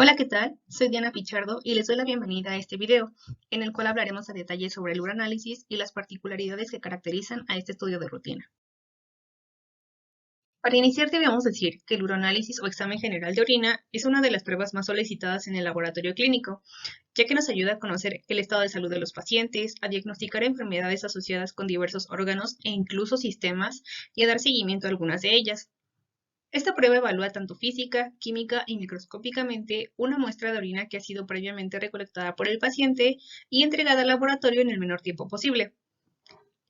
Hola, ¿qué tal? Soy Diana Pichardo y les doy la bienvenida a este video, en el cual hablaremos a detalle sobre el uranálisis y las particularidades que caracterizan a este estudio de rutina. Para iniciar debemos decir que el uranálisis o examen general de orina es una de las pruebas más solicitadas en el laboratorio clínico, ya que nos ayuda a conocer el estado de salud de los pacientes, a diagnosticar enfermedades asociadas con diversos órganos e incluso sistemas y a dar seguimiento a algunas de ellas. Esta prueba evalúa tanto física, química y microscópicamente una muestra de orina que ha sido previamente recolectada por el paciente y entregada al laboratorio en el menor tiempo posible.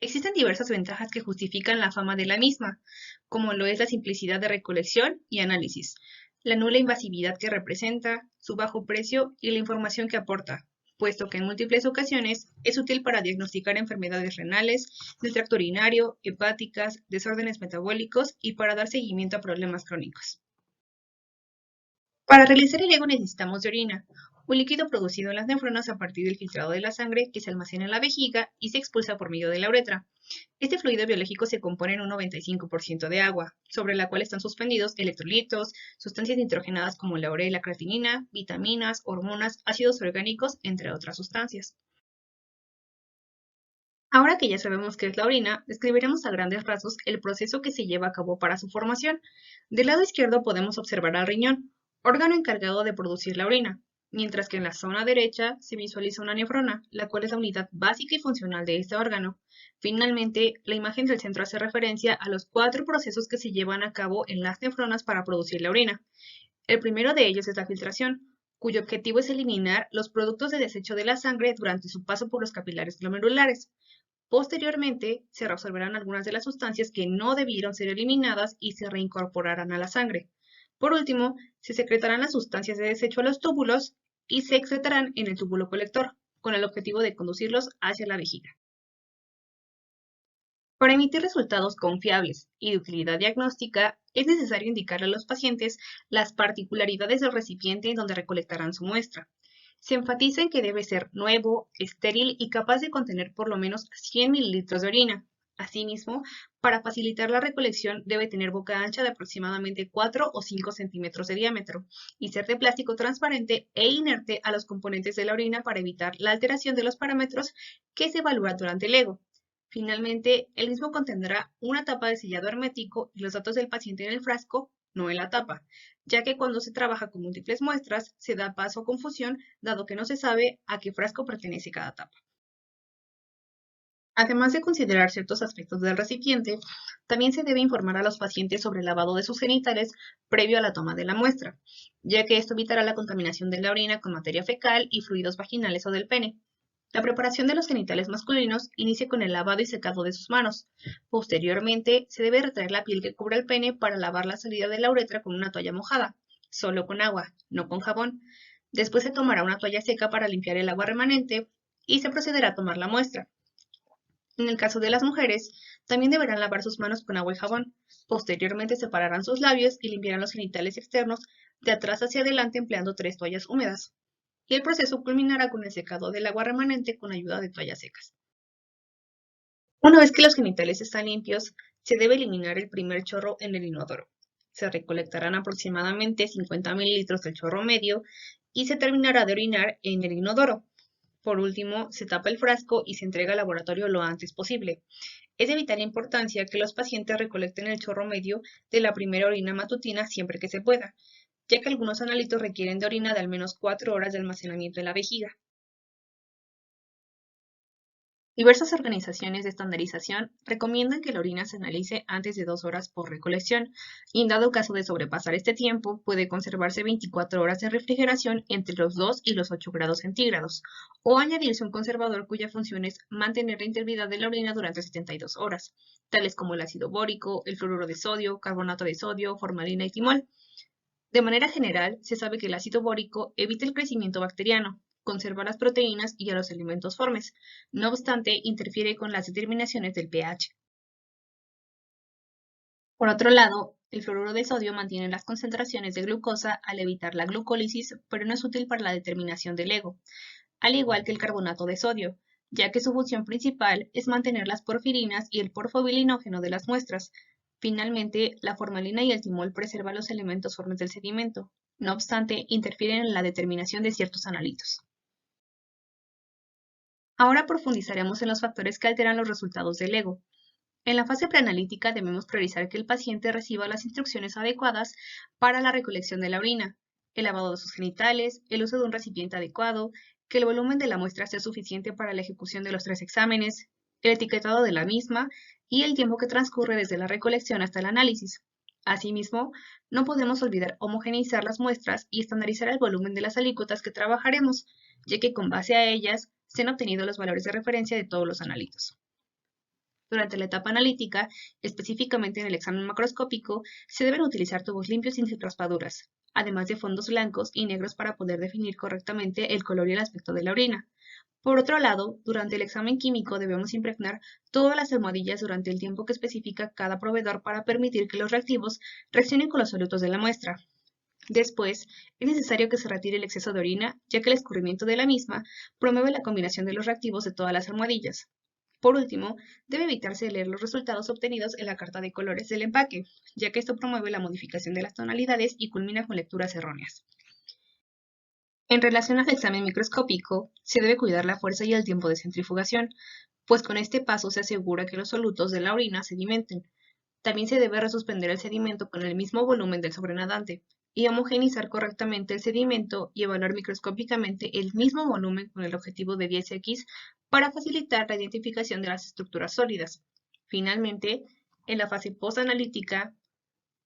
Existen diversas ventajas que justifican la fama de la misma, como lo es la simplicidad de recolección y análisis, la nula invasividad que representa, su bajo precio y la información que aporta, puesto que en múltiples ocasiones es útil para diagnosticar enfermedades renales, del tracto urinario, hepáticas, desórdenes metabólicos y para dar seguimiento a problemas crónicos. Para realizar el ego necesitamos de orina, un líquido producido en las nefronas a partir del filtrado de la sangre que se almacena en la vejiga y se expulsa por medio de la uretra. Este fluido biológico se compone en un 95% de agua, sobre la cual están suspendidos electrolitos, sustancias nitrogenadas como la urea y la creatinina, vitaminas, hormonas, ácidos orgánicos, entre otras sustancias. Ahora que ya sabemos qué es la orina, describiremos a grandes rasgos el proceso que se lleva a cabo para su formación. Del lado izquierdo podemos observar al riñón, órgano encargado de producir la orina, mientras que en la zona derecha se visualiza una nefrona, la cual es la unidad básica y funcional de este órgano. Finalmente, la imagen del centro hace referencia a los 4 procesos que se llevan a cabo en las nefronas para producir la orina. El primero de ellos es la filtración, cuyo objetivo es eliminar los productos de desecho de la sangre durante su paso por los capilares glomerulares. Posteriormente, se resolverán algunas de las sustancias que no debieron ser eliminadas y se reincorporarán a la sangre. Por último, se secretarán las sustancias de desecho a los túbulos y se excretarán en el túbulo colector, con el objetivo de conducirlos hacia la vejiga. Para emitir resultados confiables y de utilidad diagnóstica, es necesario indicarle a los pacientes las particularidades del recipiente en donde recolectarán su muestra. Se enfatiza en que debe ser nuevo, estéril y capaz de contener por lo menos 100 mililitros de orina. Asimismo, para facilitar la recolección debe tener boca ancha de aproximadamente 4 o 5 centímetros de diámetro y ser de plástico transparente e inerte a los componentes de la orina para evitar la alteración de los parámetros que se evalúan durante el ego. Finalmente, el mismo contendrá una tapa de sellado hermético y los datos del paciente en el frasco, no en la tapa, ya que cuando se trabaja con múltiples muestras se da paso a confusión, dado que no se sabe a qué frasco pertenece cada tapa. Además de considerar ciertos aspectos del recipiente, también se debe informar a los pacientes sobre el lavado de sus genitales previo a la toma de la muestra, ya que esto evitará la contaminación de la orina con materia fecal y fluidos vaginales o del pene. La preparación de los genitales masculinos inicia con el lavado y secado de sus manos. Posteriormente, se debe retraer la piel que cubre el pene para lavar la salida de la uretra con una toalla mojada, solo con agua, no con jabón. Después se tomará una toalla seca para limpiar el agua remanente y se procederá a tomar la muestra. En el caso de las mujeres, también deberán lavar sus manos con agua y jabón. Posteriormente separarán sus labios y limpiarán los genitales externos de atrás hacia adelante empleando 3 toallas húmedas. Y el proceso culminará con el secado del agua remanente con ayuda de toallas secas. Una vez que los genitales están limpios, se debe eliminar el primer chorro en el inodoro. Se recolectarán aproximadamente 50 mililitros del chorro medio y se terminará de orinar en el inodoro. Por último, se tapa el frasco y se entrega al laboratorio lo antes posible. Es de vital importancia que los pacientes recolecten el chorro medio de la primera orina matutina siempre que se pueda, ya que algunos analitos requieren de orina de al menos 4 horas de almacenamiento en la vejiga. Diversas organizaciones de estandarización recomiendan que la orina se analice antes de 2 horas por recolección, y en dado caso de sobrepasar este tiempo, puede conservarse 24 horas de refrigeración entre los 2 y los 8 grados centígrados, o añadirse un conservador cuya función es mantener la integridad de la orina durante 72 horas, tales como el ácido bórico, el fluoruro de sodio, carbonato de sodio, formalina y timol. De manera general, se sabe que el ácido bórico evita el crecimiento bacteriano, conserva las proteínas y a los alimentos formes. No obstante, interfiere con las determinaciones del pH. Por otro lado, el fluoruro de sodio mantiene las concentraciones de glucosa al evitar la glucólisis, pero no es útil para la determinación del ego, al igual que el carbonato de sodio, ya que su función principal es mantener las porfirinas y el porfobilinógeno de las muestras. Finalmente, la formalina y el timol preservan los elementos formes del sedimento. No obstante, interfieren en la determinación de ciertos analitos. Ahora profundizaremos en los factores que alteran los resultados del ego. En la fase preanalítica debemos priorizar que el paciente reciba las instrucciones adecuadas para la recolección de la orina, el lavado de sus genitales, el uso de un recipiente adecuado, que el volumen de la muestra sea suficiente para la ejecución de los 3 exámenes, el etiquetado de la misma y el tiempo que transcurre desde la recolección hasta el análisis. Asimismo, no podemos olvidar homogeneizar las muestras y estandarizar el volumen de las alícuotas que trabajaremos, ya que con base a ellas se han obtenido los valores de referencia de todos los análitos. Durante la etapa analítica, específicamente en el examen macroscópico, se deben utilizar tubos limpios y sin raspaduras, además de fondos blancos y negros para poder definir correctamente el color y el aspecto de la orina. Por otro lado, durante el examen químico debemos impregnar todas las almohadillas durante el tiempo que especifica cada proveedor para permitir que los reactivos reaccionen con los solutos de la muestra. Después, es necesario que se retire el exceso de orina, ya que el escurrimiento de la misma promueve la combinación de los reactivos de todas las almohadillas. Por último, debe evitarse leer los resultados obtenidos en la carta de colores del empaque, ya que esto promueve la modificación de las tonalidades y culmina con lecturas erróneas. En relación al examen microscópico, se debe cuidar la fuerza y el tiempo de centrifugación, pues con este paso se asegura que los solutos de la orina sedimenten. También se debe resuspender el sedimento con el mismo volumen del sobrenadante y homogeneizar correctamente el sedimento y evaluar microscópicamente el mismo volumen con el objetivo de 10X para facilitar la identificación de las estructuras sólidas. Finalmente, en la fase postanalítica,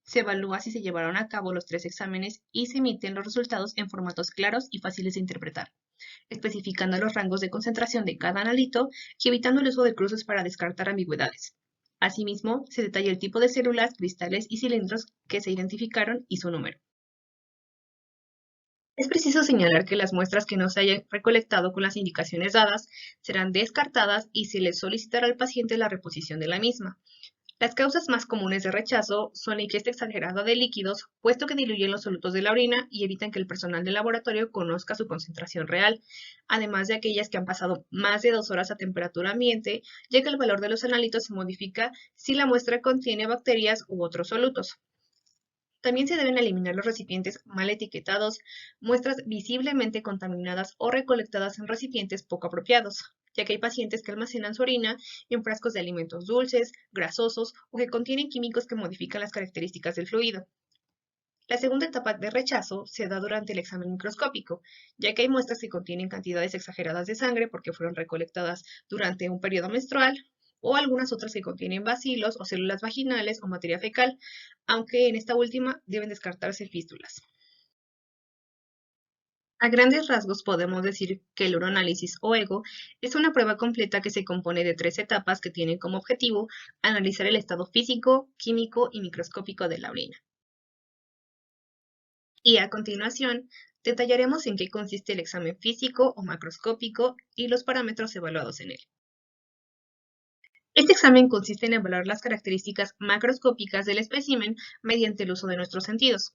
se evalúa si se llevaron a cabo los 3 exámenes y se emiten los resultados en formatos claros y fáciles de interpretar, especificando los rangos de concentración de cada analito y evitando el uso de cruces para descartar ambigüedades. Asimismo, se detalla el tipo de células, cristales y cilindros que se identificaron y su número. Es preciso señalar que las muestras que no se hayan recolectado con las indicaciones dadas serán descartadas y se le solicitará al paciente la reposición de la misma. Las causas más comunes de rechazo son la ingesta exagerada de líquidos, puesto que diluyen los solutos de la orina y evitan que el personal del laboratorio conozca su concentración real, además de aquellas que han pasado más de 2 horas a temperatura ambiente, ya que el valor de los analitos se modifica si la muestra contiene bacterias u otros solutos. También se deben eliminar los recipientes mal etiquetados, muestras visiblemente contaminadas o recolectadas en recipientes poco apropiados, ya que hay pacientes que almacenan su orina en frascos de alimentos dulces, grasosos o que contienen químicos que modifican las características del fluido. La segunda etapa de rechazo se da durante el examen microscópico, ya que hay muestras que contienen cantidades exageradas de sangre porque fueron recolectadas durante un periodo menstrual, o algunas otras que contienen bacilos o células vaginales o materia fecal, aunque en esta última deben descartarse fístulas. A grandes rasgos podemos decir que el uroanálisis o EGO es una prueba completa que se compone de 3 etapas que tienen como objetivo analizar el estado físico, químico y microscópico de la orina. Y a continuación, detallaremos en qué consiste el examen físico o macroscópico y los parámetros evaluados en él. Este examen consiste en evaluar las características macroscópicas del espécimen mediante el uso de nuestros sentidos.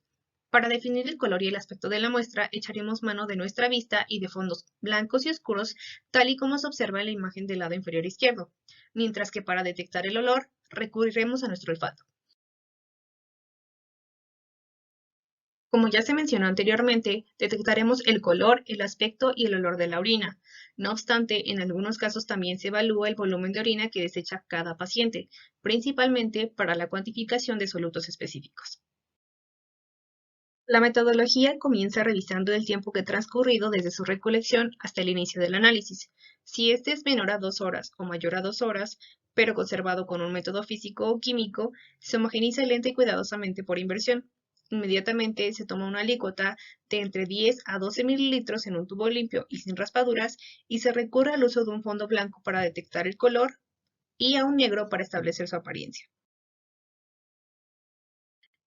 Para definir el color y el aspecto de la muestra, echaremos mano de nuestra vista y de fondos blancos y oscuros, tal y como se observa en la imagen del lado inferior izquierdo, mientras que para detectar el olor, recurriremos a nuestro olfato. Como ya se mencionó anteriormente, detectaremos el color, el aspecto y el olor de la orina. No obstante, en algunos casos también se evalúa el volumen de orina que desecha cada paciente, principalmente para la cuantificación de solutos específicos. La metodología comienza revisando el tiempo que ha transcurrido desde su recolección hasta el inicio del análisis. Si este es menor a 2 horas o mayor a 2 horas, pero conservado con un método físico o químico, se homogeniza lenta y cuidadosamente por inversión. Inmediatamente se toma una alícuota de entre 10 a 12 mililitros en un tubo limpio y sin raspaduras y se recurre al uso de un fondo blanco para detectar el color y a un negro para establecer su apariencia.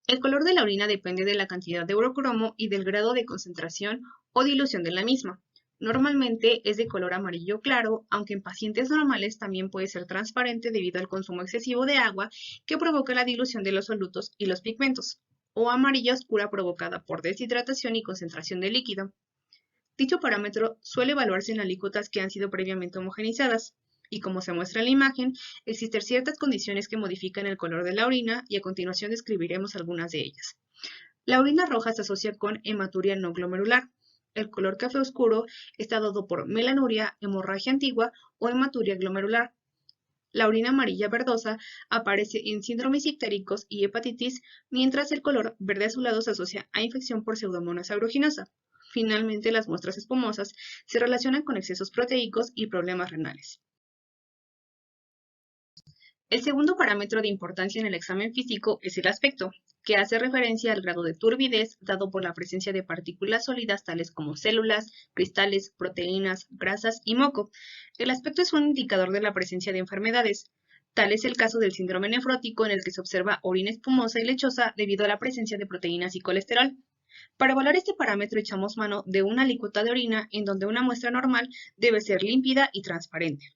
El color de la orina depende de la cantidad de urocromo y del grado de concentración o dilución de la misma. Normalmente es de color amarillo claro, aunque en pacientes normales también puede ser transparente debido al consumo excesivo de agua que provoca la dilución de los solutos y los pigmentos, o amarilla oscura provocada por deshidratación y concentración de líquido. Dicho parámetro suele evaluarse en alícuotas que han sido previamente homogenizadas. y como se muestra en la imagen, existen ciertas condiciones que modifican el color de la orina y a continuación describiremos algunas de ellas. La orina roja se asocia con hematuria no glomerular. El color café oscuro está dado por melanuria, hemorragia antigua o hematuria glomerular. La orina amarilla verdosa aparece en síndromes ictéricos y hepatitis, mientras el color verde azulado se asocia a infección por Pseudomonas aeruginosa. Finalmente, las muestras espumosas se relacionan con excesos proteicos y problemas renales. El segundo parámetro de importancia en el examen físico es el aspecto, que hace referencia al grado de turbidez dado por la presencia de partículas sólidas tales como células, cristales, proteínas, grasas y moco. El aspecto es un indicador de la presencia de enfermedades. Tal es el caso del síndrome nefrótico en el que se observa orina espumosa y lechosa debido a la presencia de proteínas y colesterol. Para evaluar este parámetro echamos mano de una alícuota de orina en donde una muestra normal debe ser límpida y transparente.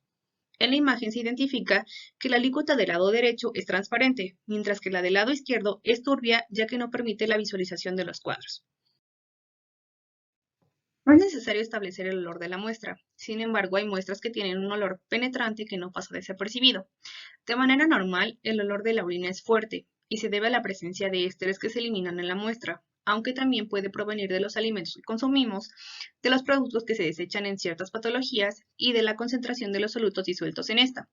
En la imagen se identifica que la alícuota del lado derecho es transparente, mientras que la del lado izquierdo es turbia ya que no permite la visualización de los cuadros. No es necesario establecer el olor de la muestra, sin embargo hay muestras que tienen un olor penetrante que no pasa desapercibido. De manera normal, el olor de la orina es fuerte y se debe a la presencia de ésteres que se eliminan en la muestra, aunque también puede provenir de los alimentos que consumimos, de los productos que se desechan en ciertas patologías y de la concentración de los solutos disueltos en esta.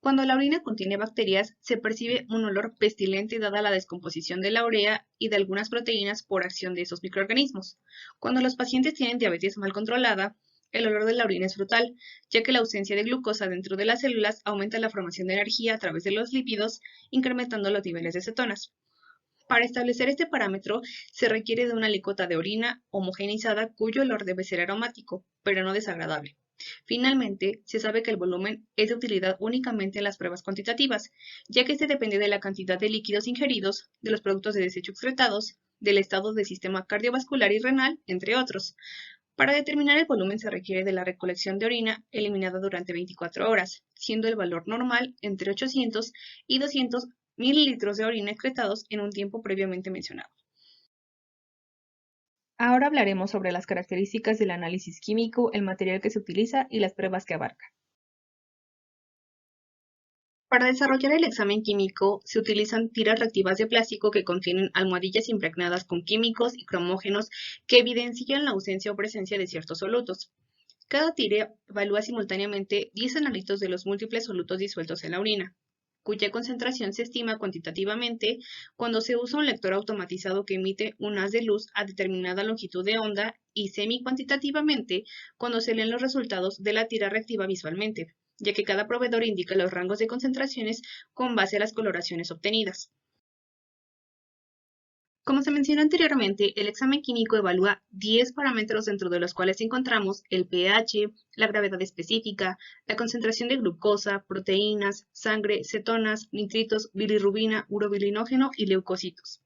Cuando la orina contiene bacterias, se percibe un olor pestilente dada la descomposición de la urea y de algunas proteínas por acción de esos microorganismos. Cuando los pacientes tienen diabetes mal controlada, el olor de la orina es brutal, ya que la ausencia de glucosa dentro de las células aumenta la formación de energía a través de los lípidos, incrementando los niveles de cetonas. Para establecer este parámetro, se requiere de una alícuota de orina homogeneizada cuyo olor debe ser aromático, pero no desagradable. Finalmente, se sabe que el volumen es de utilidad únicamente en las pruebas cuantitativas, ya que este depende de la cantidad de líquidos ingeridos, de los productos de desecho excretados, del estado del sistema cardiovascular y renal, entre otros. Para determinar el volumen se requiere de la recolección de orina eliminada durante 24 horas, siendo el valor normal entre 800 y 200 mililitros de orina excretados en un tiempo previamente mencionado. Ahora hablaremos sobre las características del análisis químico, el material que se utiliza y las pruebas que abarca. Para desarrollar el examen químico se utilizan tiras reactivas de plástico que contienen almohadillas impregnadas con químicos y cromógenos que evidencian la ausencia o presencia de ciertos solutos. Cada tira evalúa simultáneamente 10 analitos de los múltiples solutos disueltos en la orina, cuya concentración se estima cuantitativamente cuando se usa un lector automatizado que emite un haz de luz a determinada longitud de onda y semi-cuantitativamente cuando se leen los resultados de la tira reactiva visualmente, ya que cada proveedor indica los rangos de concentraciones con base a las coloraciones obtenidas. Como se mencionó anteriormente, el examen químico evalúa 10 parámetros dentro de los cuales encontramos el pH, la gravedad específica, la concentración de glucosa, proteínas, sangre, cetonas, nitritos, bilirrubina, urobilinógeno y leucocitos.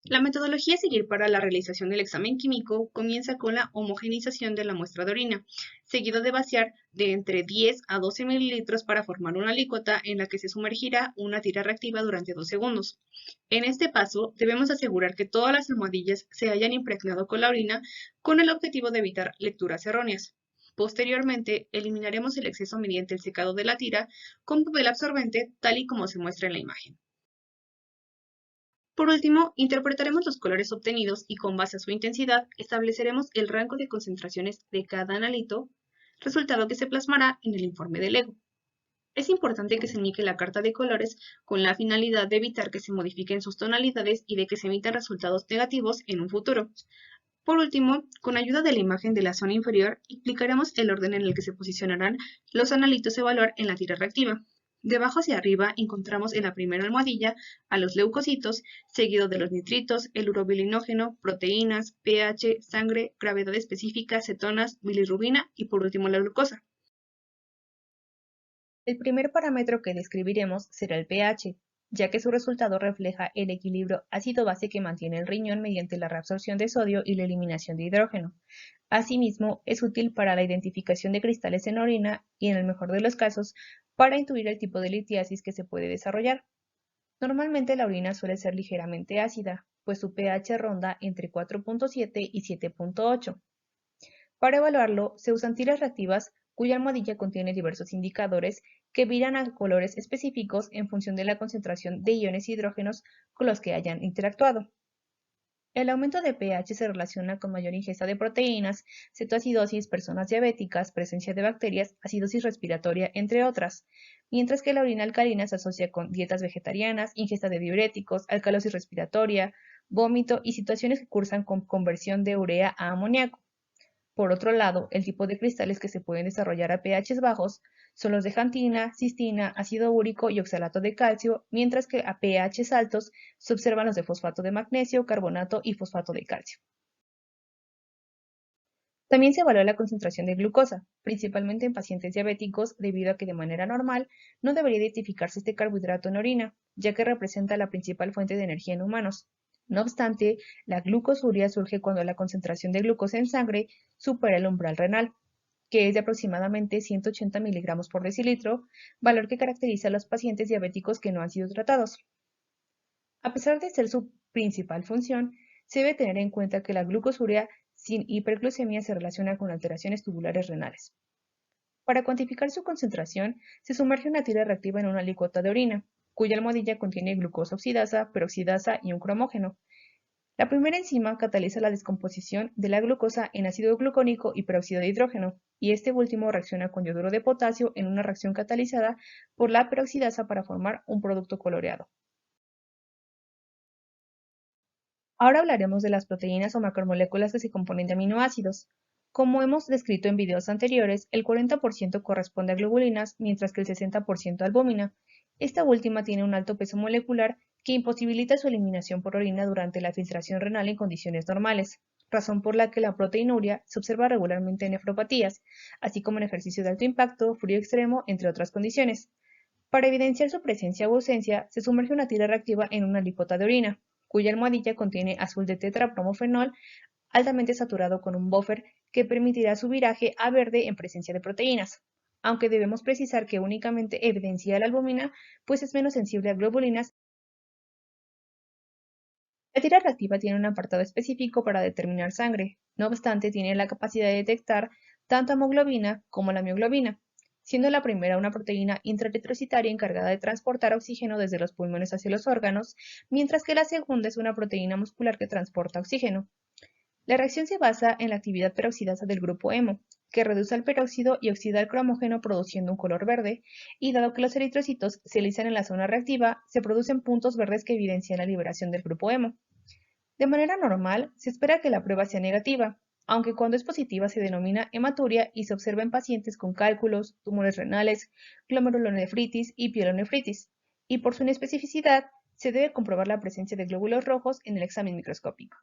La metodología a seguir para la realización del examen químico comienza con la homogeneización de la muestra de orina, seguido de vaciar de entre 10 a 12 mililitros para formar una alícuota en la que se sumergirá una tira reactiva durante 2 segundos. En este paso, debemos asegurar que todas las almohadillas se hayan impregnado con la orina con el objetivo de evitar lecturas erróneas. Posteriormente, eliminaremos el exceso mediante el secado de la tira con papel absorbente, tal y como se muestra en la imagen. Por último, interpretaremos los colores obtenidos y con base a su intensidad estableceremos el rango de concentraciones de cada analito, resultado que se plasmará en el informe del LEGO. Es importante que se indique la carta de colores con la finalidad de evitar que se modifiquen sus tonalidades y de que se emitan resultados negativos en un futuro. Por último, con ayuda de la imagen de la zona inferior, explicaremos el orden en el que se posicionarán los analitos a evaluar en la tira reactiva. De abajo hacia arriba encontramos en la primera almohadilla a los leucocitos, seguido de los nitritos, el urobilinógeno, proteínas, pH, sangre, gravedad específica, cetonas, bilirrubina y por último la glucosa. El primer parámetro que describiremos será el pH, ya que su resultado refleja el equilibrio ácido-base que mantiene el riñón mediante la reabsorción de sodio y la eliminación de hidrógeno. Asimismo, es útil para la identificación de cristales en orina y, en el mejor de los casos, para intuir el tipo de litiasis que se puede desarrollar. Normalmente la orina suele ser ligeramente ácida, pues su pH ronda entre 4.7 y 7.8. Para evaluarlo, se usan tiras reactivas cuya almohadilla contiene diversos indicadores que viran a colores específicos en función de la concentración de iones hidrógenos con los que hayan interactuado. El aumento de pH se relaciona con mayor ingesta de proteínas, cetoacidosis, personas diabéticas, presencia de bacterias, acidosis respiratoria, entre otras, mientras que la orina alcalina se asocia con dietas vegetarianas, ingesta de diuréticos, alcalosis respiratoria, vómito y situaciones que cursan con conversión de urea a amoníaco. Por otro lado, el tipo de cristales que se pueden desarrollar a pH bajos son los de xantina, cistina, ácido úrico y oxalato de calcio, mientras que a pH altos se observan los de fosfato de magnesio, carbonato y fosfato de calcio. También se evalúa la concentración de glucosa, principalmente en pacientes diabéticos, debido a que de manera normal no debería identificarse este carbohidrato en orina, ya que representa la principal fuente de energía en humanos. No obstante, la glucosuria surge cuando la concentración de glucosa en sangre supera el umbral renal, que es de aproximadamente 180 miligramos por decilitro, valor que caracteriza a los pacientes diabéticos que no han sido tratados. A pesar de ser su principal función, se debe tener en cuenta que la glucosuria sin hiperglucemia se relaciona con alteraciones tubulares renales. Para cuantificar su concentración, se sumerge una tira reactiva en una alícuota de orina, cuya almohadilla contiene glucosa oxidasa, peroxidasa y un cromógeno. La primera enzima cataliza la descomposición de la glucosa en ácido glucónico y peróxido de hidrógeno, y este último reacciona con yoduro de potasio en una reacción catalizada por la peroxidasa para formar un producto coloreado. Ahora hablaremos de las proteínas o macromoléculas que se componen de aminoácidos. Como hemos descrito en videos anteriores, el 40% corresponde a globulinas, mientras que el 60% a albúmina. Esta última tiene un alto peso molecular que imposibilita su eliminación por orina durante la filtración renal en condiciones normales, razón por la que la proteinuria se observa regularmente en nefropatías, así como en ejercicio de alto impacto, frío extremo, entre otras condiciones. Para evidenciar su presencia o ausencia, se sumerge una tira reactiva en una alícuota de orina, cuya almohadilla contiene azul de tetrabromofenol altamente saturado con un buffer que permitirá su viraje a verde en presencia de proteínas, aunque debemos precisar que únicamente evidencia la albúmina, pues es menos sensible a globulinas. La tira reactiva tiene un apartado específico para determinar sangre, no obstante tiene la capacidad de detectar tanto hemoglobina como la mioglobina, siendo la primera una proteína intraeritrocitaria encargada de transportar oxígeno desde los pulmones hacia los órganos, mientras que la segunda es una proteína muscular que transporta oxígeno. La reacción se basa en la actividad peroxidasa del grupo hemo, que reduce al peróxido y oxida el cromógeno produciendo un color verde, y dado que los eritrocitos se alisan en la zona reactiva, se producen puntos verdes que evidencian la liberación del grupo hemo. De manera normal, se espera que la prueba sea negativa, aunque cuando es positiva se denomina hematuria y se observa en pacientes con cálculos, tumores renales, glomerulonefritis y pielonefritis, y por su inespecificidad se debe comprobar la presencia de glóbulos rojos en el examen microscópico.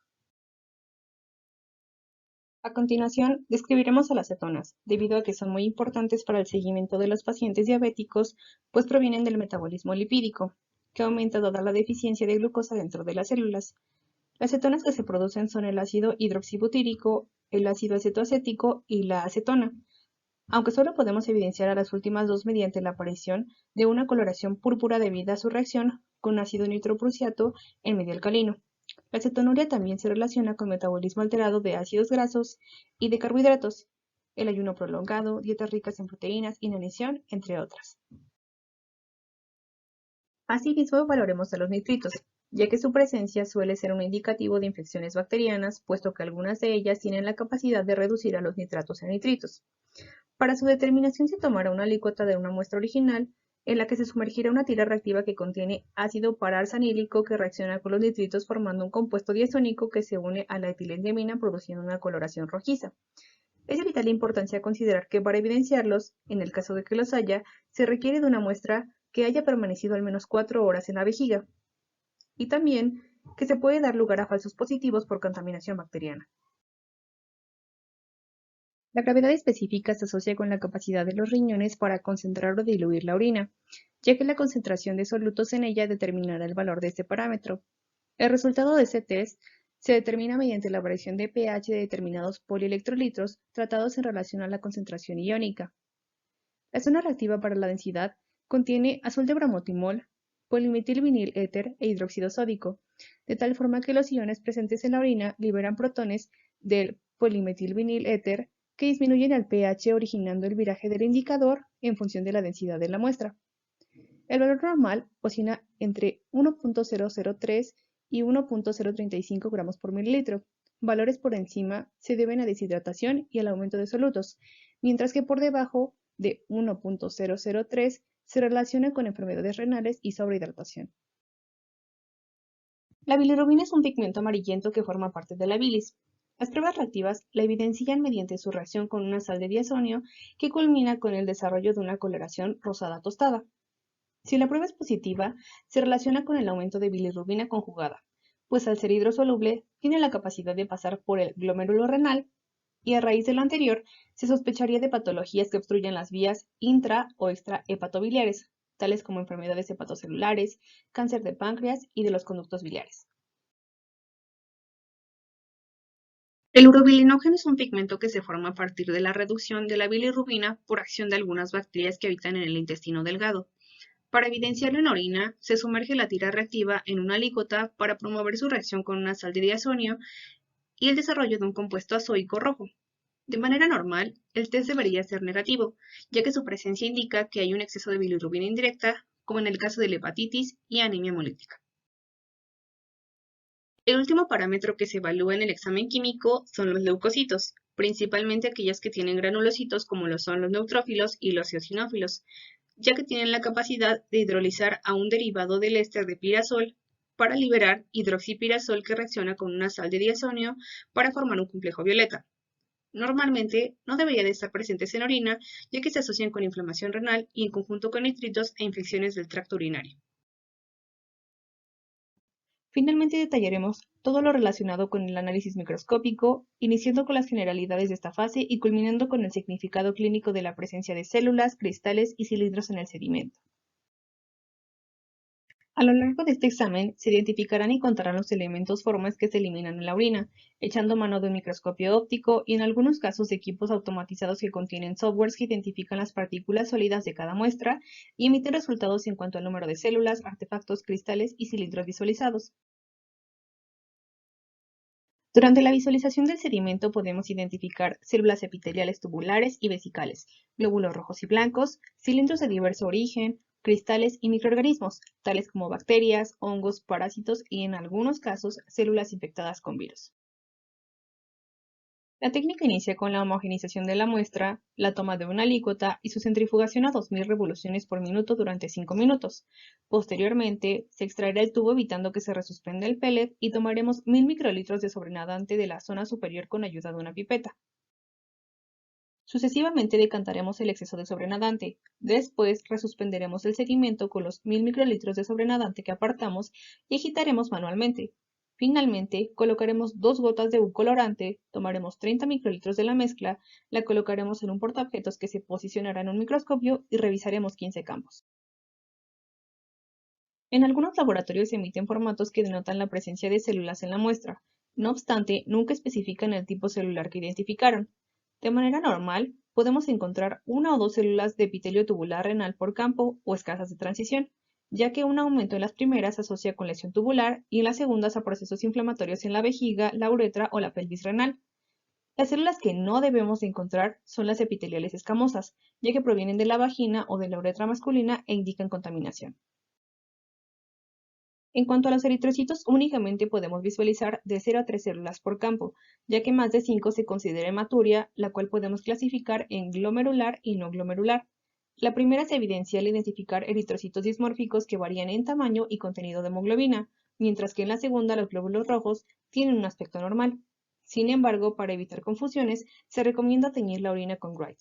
A continuación, describiremos a las cetonas, debido a que son muy importantes para el seguimiento de los pacientes diabéticos, pues provienen del metabolismo lipídico, que aumenta dada la deficiencia de glucosa dentro de las células. Las cetonas que se producen son el ácido hidroxibutírico, el ácido acetoacético y la acetona, aunque solo podemos evidenciar a las últimas dos mediante la aparición de una coloración púrpura debido a su reacción con ácido nitroprusiato en medio alcalino. La cetonuria también se relaciona con metabolismo alterado de ácidos grasos y de carbohidratos, el ayuno prolongado, dietas ricas en proteínas, inanición, entre otras. Asimismo, valoremos a los nitritos, ya que su presencia suele ser un indicativo de infecciones bacterianas, puesto que algunas de ellas tienen la capacidad de reducir a los nitratos a nitritos. Para su determinación se tomará una alícuota de una muestra original, en la que se sumergirá una tira reactiva que contiene ácido pararsanílico que reacciona con los nitritos formando un compuesto diazónico que se une a la etilendiamina produciendo una coloración rojiza. Es de vital importancia considerar que para evidenciarlos, en el caso de que los haya, se requiere de una muestra que haya permanecido al menos 4 horas en la vejiga, y también que se puede dar lugar a falsos positivos por contaminación bacteriana. La gravedad específica se asocia con la capacidad de los riñones para concentrar o diluir la orina, ya que la concentración de solutos en ella determinará el valor de este parámetro. El resultado de este test se determina mediante la variación de pH de determinados polielectrolitos tratados en relación a la concentración iónica. La zona reactiva para la densidad contiene azul de bromotimol, polimetilvinil éter e hidróxido sódico, de tal forma que los iones presentes en la orina liberan protones del polimetilvinil éter que disminuyen el pH originando el viraje del indicador en función de la densidad de la muestra. El valor normal oscila entre 1.003 y 1.035 gramos por mililitro. Valores por encima se deben a deshidratación y al aumento de solutos, mientras que por debajo de 1.003 se relaciona con enfermedades renales y sobrehidratación. La bilirrubina es un pigmento amarillento que forma parte de la bilis. Las pruebas reactivas la evidencian mediante su reacción con una sal de diazonio que culmina con el desarrollo de una coloración rosada tostada. Si la prueba es positiva, se relaciona con el aumento de bilirrubina conjugada, pues al ser hidrosoluble tiene la capacidad de pasar por el glomérulo renal y a raíz de lo anterior se sospecharía de patologías que obstruyen las vías intra o extrahepatobiliares, tales como enfermedades hepatocelulares, cáncer de páncreas y de los conductos biliares. El urobilinógeno es un pigmento que se forma a partir de la reducción de la bilirrubina por acción de algunas bacterias que habitan en el intestino delgado. Para evidenciarlo en orina, se sumerge la tira reactiva en una alígota para promover su reacción con una sal de diazonio y el desarrollo de un compuesto azoico rojo. De manera normal, el test debería ser negativo, ya que su presencia indica que hay un exceso de bilirrubina indirecta, como en el caso de la hepatitis y anemia hemolítica. El último parámetro que se evalúa en el examen químico son los leucocitos, principalmente aquellos que tienen granulocitos como lo son los neutrófilos y los eosinófilos, ya que tienen la capacidad de hidrolizar a un derivado del éster de pirazol para liberar hidroxipirazol que reacciona con una sal de diazonio para formar un complejo violeta. Normalmente no debería de estar presentes en orina, ya que se asocian con inflamación renal y en conjunto con nitritos e infecciones del tracto urinario. Finalmente detallaremos todo lo relacionado con el análisis microscópico, iniciando con las generalidades de esta fase y culminando con el significado clínico de la presencia de células, cristales y cilindros en el sedimento. A lo largo de este examen se identificarán y contarán los elementos formas que se eliminan en la orina, echando mano de un microscopio óptico y en algunos casos de equipos automatizados que contienen softwares que identifican las partículas sólidas de cada muestra y emiten resultados en cuanto al número de células, artefactos, cristales y cilindros visualizados. Durante la visualización del sedimento podemos identificar células epiteliales tubulares y vesicales, glóbulos rojos y blancos, cilindros de diverso origen, cristales y microorganismos, tales como bacterias, hongos, parásitos y en algunos casos células infectadas con virus. La técnica inicia con la homogenización de la muestra, la toma de una alígota y su centrifugación a 2000 revoluciones por minuto durante 5 minutos. Posteriormente, se extraerá el tubo evitando que se resuspenda el pellet y tomaremos 1000 microlitros de sobrenadante de la zona superior con ayuda de una pipeta. Sucesivamente decantaremos el exceso de sobrenadante. Después resuspenderemos el sedimento con los 1000 microlitros de sobrenadante que apartamos y agitaremos manualmente. Finalmente, colocaremos 2 gotas de un colorante, tomaremos 30 microlitros de la mezcla, la colocaremos en un portaobjetos que se posicionará en un microscopio y revisaremos 15 campos. En algunos laboratorios se emiten formatos que denotan la presencia de células en la muestra. No obstante, nunca especifican el tipo celular que identificaron. De manera normal, podemos encontrar una o dos células de epitelio tubular renal por campo o escasas de transición, ya que un aumento en las primeras se asocia con lesión tubular y en las segundas a procesos inflamatorios en la vejiga, la uretra o la pelvis renal. Las células que no debemos de encontrar son las epiteliales escamosas, ya que provienen de la vagina o de la uretra masculina e indican contaminación. En cuanto a los eritrocitos, únicamente podemos visualizar de 0 a 3 células por campo, ya que más de 5 se considera hematuria, la cual podemos clasificar en glomerular y no glomerular. La primera se evidencia al identificar eritrocitos dismórficos que varían en tamaño y contenido de hemoglobina, mientras que en la segunda los glóbulos rojos tienen un aspecto normal. Sin embargo, para evitar confusiones, se recomienda teñir la orina con Wright.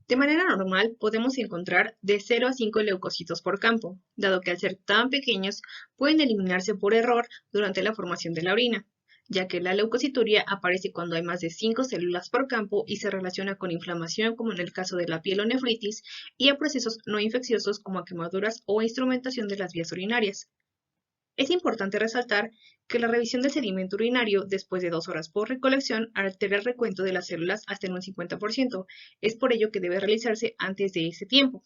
De manera normal, podemos encontrar de 0 a 5 leucocitos por campo, dado que al ser tan pequeños pueden eliminarse por error durante la formación de la orina, ya que la leucocituria aparece cuando hay más de 5 células por campo y se relaciona con inflamación como en el caso de la pielonefritis y a procesos no infecciosos como a quemaduras o a instrumentación de las vías urinarias. Es importante resaltar que la revisión del sedimento urinario después de 2 horas por recolección altera el recuento de las células hasta en un 50%. Es por ello que debe realizarse antes de ese tiempo.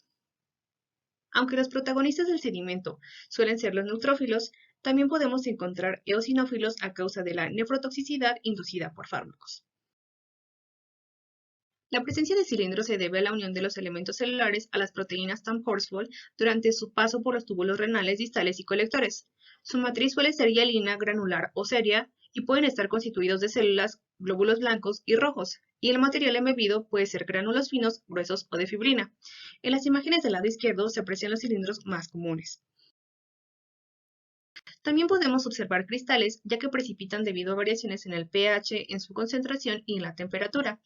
Aunque los protagonistas del sedimento suelen ser los neutrófilos, también podemos encontrar eosinófilos a causa de la nefrotoxicidad inducida por fármacos. La presencia de cilindros se debe a la unión de los elementos celulares a las proteínas Tan-Horsford durante su paso por los túbulos renales distales y colectores. Su matriz suele ser hialina, granular o seria y pueden estar constituidos de células, glóbulos blancos y rojos, y el material embebido puede ser gránulos finos, gruesos o de fibrina. En las imágenes del lado izquierdo se aprecian los cilindros más comunes. También podemos observar cristales, ya que precipitan debido a variaciones en el pH, en su concentración y en la temperatura.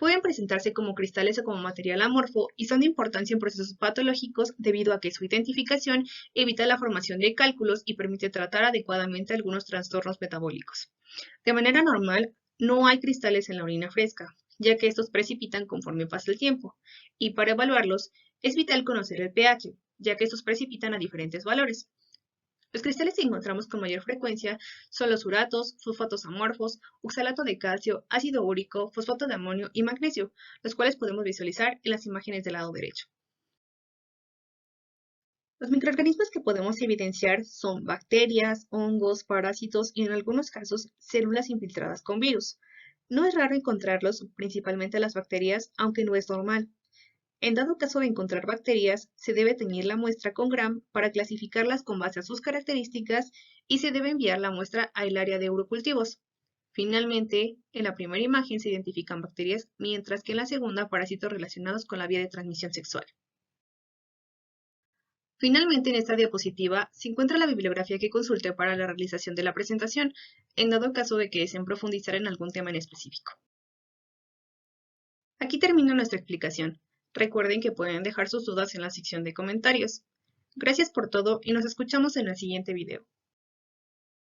Pueden presentarse como cristales o como material amorfo y son de importancia en procesos patológicos debido a que su identificación evita la formación de cálculos y permite tratar adecuadamente algunos trastornos metabólicos. De manera normal, no hay cristales en la orina fresca, ya que estos precipitan conforme pasa el tiempo, y para evaluarlos es vital conocer el pH, ya que estos precipitan a diferentes valores. Los cristales que encontramos con mayor frecuencia son los uratos, fosfatos amorfos, oxalato de calcio, ácido úrico, fosfato de amonio y magnesio, los cuales podemos visualizar en las imágenes del lado derecho. Los microorganismos que podemos evidenciar son bacterias, hongos, parásitos y en algunos casos células infiltradas con virus. No es raro encontrarlos, principalmente las bacterias, aunque no es normal. En dado caso de encontrar bacterias, se debe teñir la muestra con Gram para clasificarlas con base a sus características y se debe enviar la muestra al área de urocultivos. Finalmente, en la primera imagen se identifican bacterias, mientras que en la segunda parásitos relacionados con la vía de transmisión sexual. Finalmente, en esta diapositiva se encuentra la bibliografía que consulté para la realización de la presentación, en dado caso de que deseen profundizar en algún tema en específico. Aquí termina nuestra explicación. Recuerden que pueden dejar sus dudas en la sección de comentarios. Gracias por todo y nos escuchamos en el siguiente video.